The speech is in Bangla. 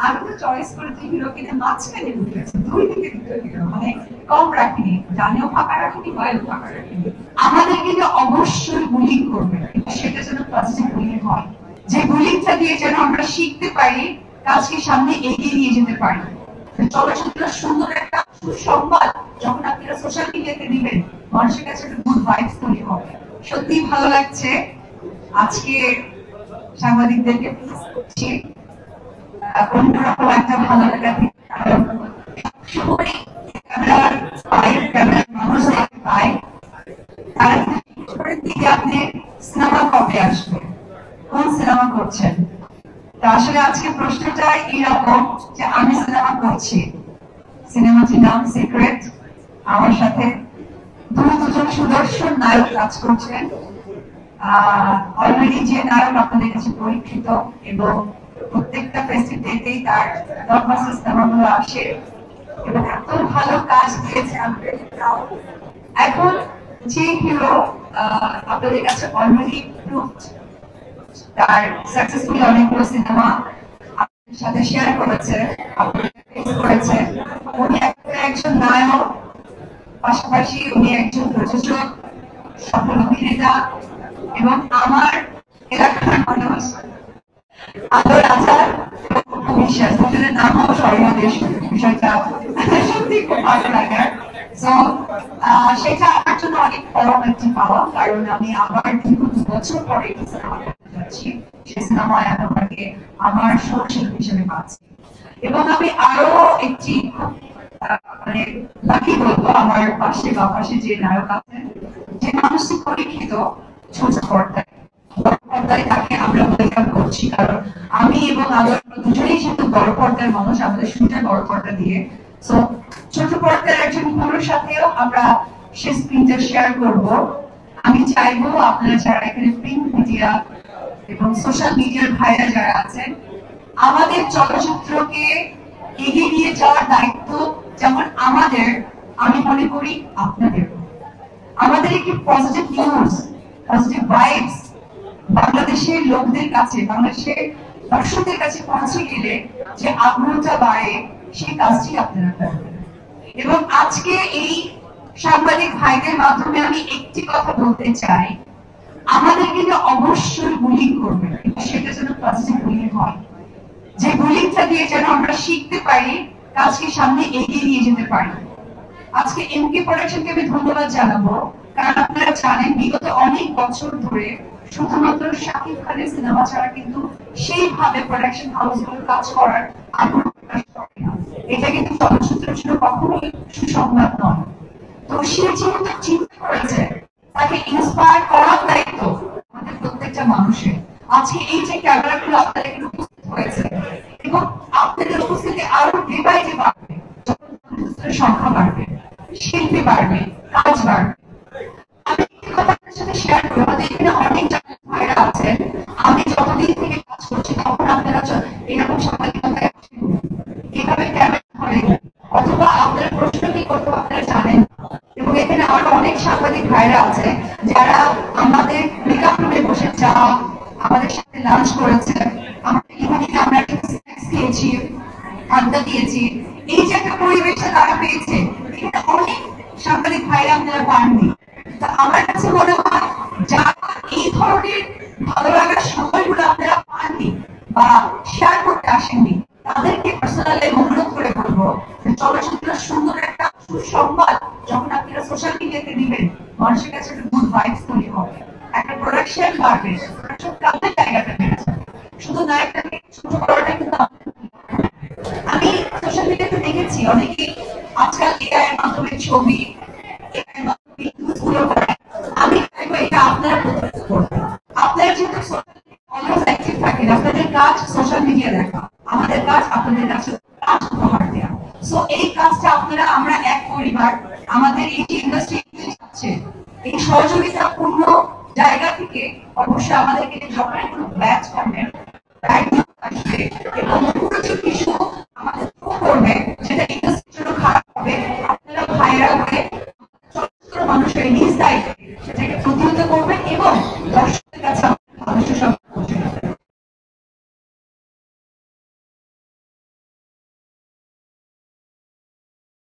আমি তো চয়েস করেছি হিরো কিনে মাঝখানে ঢুকেছি, দুই দিকে দুটো হিরো, মানে কম রাখিনি, ডানেও ফাঁকা রাখিনি, বায়েও ফাঁকা রাখিনি। আমাদের কিন্তু অবশ্যই বুলিং করবে, সেটা যেন পজিটিভ বুলিং হয়, যে বুলিংটা দিয়ে যেন আমরা শিখতে পারি, কাজকে সামনে এগিয়ে নিয়ে যেতে পারি। চলচ্চিত্র সুন্দর একটা সুসংবাদ যখন আপনারা সোশ্যাল মিডিয়াতে দিবেন, মানুষের কাছে একটা গুড ভাইবস তৈরি হবে। সত্যি ভালো লাগছে আজকে সাংবাদিকদেরকে করছি অন্যরকম একটা ভালো লাগা, আপনি সিনেমা কবে আসবে, কোন সিনেমা করছেন। তা আসলে আজকে প্রশ্নটা এরকম যে আমি সিনেমা করছি, সিনেমাটির নাম সিক্রেট। আমার সাথে দুজন সুদর্শন নায়ক কাজ করছেন। অলরেডি যে নায়ক আপনাদের কাছে পরীক্ষিত এবং প্রত্যেকটা ফেস্টিভ্যালেতেই তার ব্লকবাস্টার সিনেমাগুলো আসে এবং এত ভালো কাজ দিয়েছে আমাদের। এখন যে হিরো আপনাদের কাছে অলরেডি প্রুভড, তার সাকসেসফুল অনেকগুলো সিনেমা আপনাদের সাথে শেয়ার করেছে, করেছে। উনি একজন নায়ক, পাশাপাশি উনি একজন প্রযোজক, সফল অভিনেতা এবং আমার এলাকার মানুষ আদর আচার বিশ্বাস দুজনের নামও সর্বদেশ, বিষয়টা সত্যি খুব ভালো লাগার। সেটা আমার জন্য অনেক বড় একটি পাওয়া, কারণ আমি আবার দীর্ঘ 2 বছর পরে সিনেমা করতে যাচ্ছি, সেই সিনেমায় আমি আমাকে আমার সহশিল্পী হিসেবে পাচ্ছি। এবং আমি আরো একটি মানে লাকি বলবো, আমার পাশে বা পাশে যে নায়ক আছেন, যে মানুষটি পরীক্ষিত ছোট পর্দায়, পর্দায় তাকে আমরা ওয়েলকাম করছি, কারণ আমি এবং আদর দুজনেই যেহেতু বড় পর্দার মানুষ, আমাদের শুরুটা বড় পর্দা দিয়ে। সো ছোট পর্দার একজন পুরুষ সাথেও আমরা সে স্ক্রিনটা শেয়ার করব। আমি চাইবো আপনারা যারা এখানে প্রিন্ট মিডিয়া এবং সোশ্যাল মিডিয়ার ভাইরা যারা আছেন, আমাদের চলচ্চিত্রকে এগিয়ে নিয়ে যাওয়ার দায়িত্ব যেমন আমাদের, আমি মনে করি আপনাদের। আমাদের একটি পজিটিভ নিউজ, পজিটিভ ভাইবস বাংলাদেশের লোকদের কাছে, বাংলাদেশের দর্শকদের কাছে পৌঁছে গেলে যে আগ্রহটা বাড়ে, সেই কাজটি আপনারা করবেন। এবং আজকে এই সাংবাদিক ভাইদের মাধ্যমে আমি একটি কথা বলতে চাই, আমাদের কিন্তু অবশ্যই বুলিং করবে, সেটা যেন পজিটিভ বুলিং হয়, যে বুলিংটা দিয়ে যেন আমরা শিখতে পারি, কাজকে সামনে এগিয়ে নিয়ে যেতে পারি। আজকে এমকে প্রোডাকশনকে আমি ধন্যবাদ জানাবো, কারণ আপনারা জানেন বিগত অনেক বছর ধরে শুধুমাত্র শাকিব খানের সিনেমা ছাড়া কিন্তু সেইভাবে প্রোডাকশন হাউসগুলো কাজ করার আগ্রহ প্রকাশ করে না। এটা কিন্তু চলচ্চিত্রের জন্য কখনোই সুসংবাদ নয়। তো সে যেহেতু চিন্তা করেছে, তাকে ইন্সপায়ার করার দায়িত্ব আমাদের প্রত্যেকটা মানুষের। আজকে এই যে ক্যামেরাগুলো আপনাদের এখানে উপস্থিত হয়েছে এবং আপনাদের উপস্থিতি আরো ডে বাই ডে বাড়বে, যখন সংখ্যা বাড়বে, শিল্পী বাড়বে, কাজ বাড়বে। আমি কথা আপনার সাথে শেয়ার করি, আমাদের এখানে অনেক ভাইরা আছেন, আমি যতদিন থেকে কাজ করছি তখন আপনারা এরকম সাংবাদিকতায় কিভাবে ক্যামেরা ধরেন অথবা আপনারা প্রশ্ন কি করতে আপনারা জানেন। এবং এখানে আরো অনেক সাংবাদিক ভাইরা আছে যারা আমাদের মেকআপ রুমে বসে চা, আমাদের সাথে লাঞ্চ করেছে, আমাদের ইভিনিং আমরা স্ন্যাক্স দিয়েছি, আড্ডা দিয়েছি। এই যে একটা পরিবেশটা তারা পেয়েছে, এখানে অনেক সাংবাদিক ভাইরা আপনারা পাননি। তা আমার কাছে মনে হয় যারা এই ধরনের ভালো লাগার সময়গুলো আপনারা পাননি বা শেয়ার করতে আসেননি, তাদেরকে পার্সোনালি অনুরোধ করে বলবো চলচ্চিত্র সুন্দর একটা সুসংবাদ যখন আপনারা সোশ্যাল মিডিয়াতে দিবেন, মানুষের কাছে একটা গুড ভাইবস তৈরি হবে, একটা প্রোডাকশন বাড়বে, প্রোডাকশন কাজের জায়গাটা বেড়ে যাবে। শুধু নায়কটাকে ছোট করাটা কিন্তু আমি সোশ্যাল মিডিয়াতে দেখেছি অনেকেই আজকাল এআই এর মাধ্যমে ছবি, এআই এর মাধ্যমে ইউজগুলো করে। আমি চাইবো এটা আপনারা করবেন। আপনারা যেহেতু সোশ্যাল অলওয়েজ অ্যাক্টিভ থাকেন, আপনাদের কাজ সোশ্যাল মিডিয়া দেখা, আমাদের কাজ আপনাদের কাছে কাজ উপহার দেওয়া। সো এই কাজটা আপনারা আমরা এক পরিবার, আমাদের এই যে ইন্ডাস্ট্রি যাচ্ছে এই সহযোগিতাপূর্ণ জায়গা থেকে অবশ্যই আমাদেরকে যখন কোনো ব্যাচ করবেন, এবং